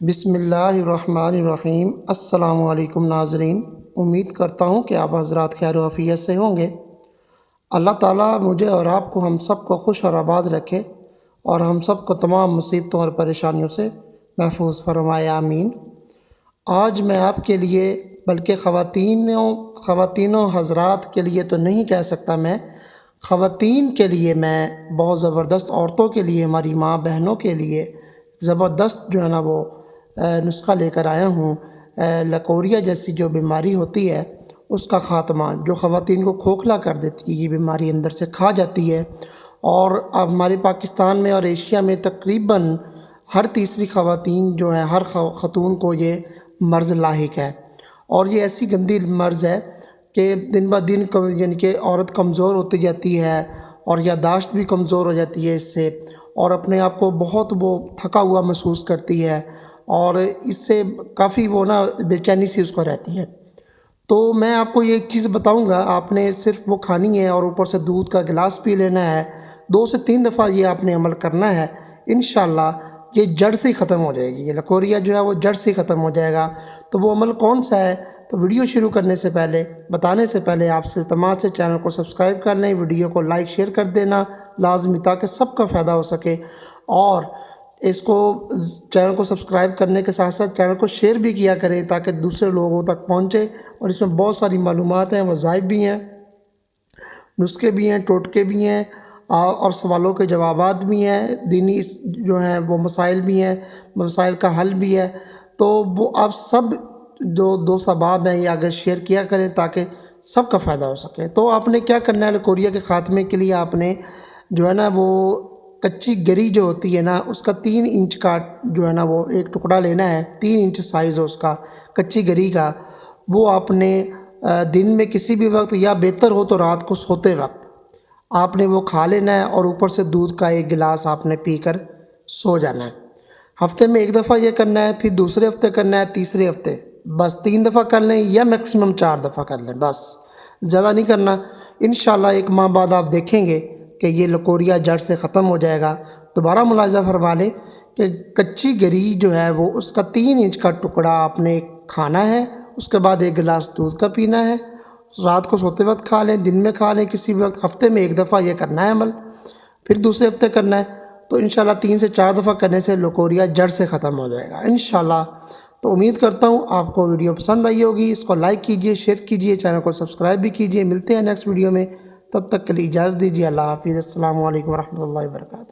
بسم اللہ الرحمن الرحیم۔ السلام علیکم ناظرین، امید کرتا ہوں کہ آپ حضرات خیر و عافیت سے ہوں گے۔ اللہ تعالیٰ مجھے اور آپ کو ہم سب کو خوش اور آباد رکھے اور ہم سب کو تمام مصیبتوں اور پریشانیوں سے محفوظ فرمائے، آمین۔ آج میں آپ کے لیے، بلکہ خواتینوں حضرات کے لیے تو نہیں کہہ سکتا، میں خواتین کے لیے، میں بہت زبردست عورتوں کے لیے، ہماری ماں بہنوں کے لیے زبردست جو ہے نا وہ نسخہ لے کر آیا ہوں۔ لکوریا جیسی جو بیماری ہوتی ہے اس کا خاتمہ، جو خواتین کو کھوکھلا کر دیتی ہے، یہ بیماری اندر سے کھا جاتی ہے، اور اب ہمارے پاکستان میں اور ایشیا میں تقریباً ہر تیسری خواتین جو ہے، ہر خاتون کو یہ مرض لاحق ہے، اور یہ ایسی گندی مرض ہے کہ دن بہ دن یعنی کہ عورت کمزور ہوتی جاتی ہے اور یادداشت بھی کمزور ہو جاتی ہے اس سے، اور اپنے آپ کو بہت وہ تھکا ہوا محسوس کرتی ہے، اور اس سے کافی وہ نا بے چینی سی اس کو رہتی ہے۔ تو میں آپ کو یہ ایک چیز بتاؤں گا، آپ نے صرف وہ کھانی ہے اور اوپر سے دودھ کا گلاس پی لینا ہے، 2 سے 3 دفعہ یہ آپ نے عمل کرنا ہے، انشاءاللہ یہ جڑ سے ہی ختم ہو جائے گی، یہ لکوریا جو ہے وہ جڑ سے ہی ختم ہو جائے گا۔ تو وہ عمل کون سا ہے؟ تو ویڈیو شروع کرنے سے پہلے، بتانے سے پہلے آپ سے التماس ہے چینل کو سبسکرائب کر لیں، ویڈیو کو لائک شیئر کر دینا لازمی، تاکہ سب کا فائدہ ہو سکے، اور اس کو چینل کو سبسکرائب کرنے کے ساتھ ساتھ چینل کو شیئر بھی کیا کریں تاکہ دوسرے لوگوں تک پہنچے، اور اس میں بہت ساری معلومات ہیں، وظائف بھی ہیں، نسخے بھی ہیں، ٹوٹکے بھی ہیں، اور سوالوں کے جوابات بھی ہیں، دینی جو ہیں وہ مسائل بھی ہیں، مسائل کا حل بھی ہے۔ تو وہ آپ سب دو سباب ہیں، یہ اگر شیئر کیا کریں تاکہ سب کا فائدہ ہو سکے۔ تو آپ نے کیا کرنا ہے، لکوریا کے خاتمے کے لیے آپ نے جو ہے نا وہ کچی گری جو ہوتی ہے نا، اس کا 3 انچ کا جو ہے نا وہ ایک ٹکڑا لینا ہے، 3 انچ سائز ہو اس کا کچی گری کا، وہ آپ نے دن میں کسی بھی وقت، یا بہتر ہو تو رات کو سوتے وقت آپ نے وہ کھا لینا ہے، اور اوپر سے دودھ کا 1 گلاس آپ نے پی کر سو جانا ہے۔ ہفتے میں 1 دفعہ یہ کرنا ہے، پھر دوسرے ہفتے کرنا ہے، تیسرے ہفتے بس 3 دفعہ کر لیں، یا میکسیمم 4 دفعہ کر لیں، بس زیادہ نہیں کرنا۔ انشاءاللہ 1 ماہ بعد آپ دیکھیں گے کہ یہ لکوریا جڑ سے ختم ہو جائے گا۔ دوبارہ ملاحظہ فرما لیں کہ کچی گری جو ہے وہ اس کا 3 انچ کا ٹکڑا آپ نے کھانا ہے، اس کے بعد 1 گلاس دودھ کا پینا ہے، رات کو سوتے وقت کھا لیں، دن میں کھا لیں کسی وقت، ہفتے میں 1 دفعہ یہ کرنا ہے عمل، پھر دوسرے ہفتے کرنا ہے۔ تو انشاءاللہ 3 سے 4 دفعہ کرنے سے لکوریا جڑ سے ختم ہو جائے گا انشاءاللہ۔ تو امید کرتا ہوں آپ کو ویڈیو پسند آئی ہوگی، اس کو لائک کیجئے، شیئر کیجئے، چینل کو سبسکرائب بھی کیجئے۔ ملتے ہیں نیکسٹ ویڈیو میں، تب تک کے لیے اجازت دیجیے، اللہ حافظ، السلام علیکم ورحمۃ اللہ وبرکاتہ۔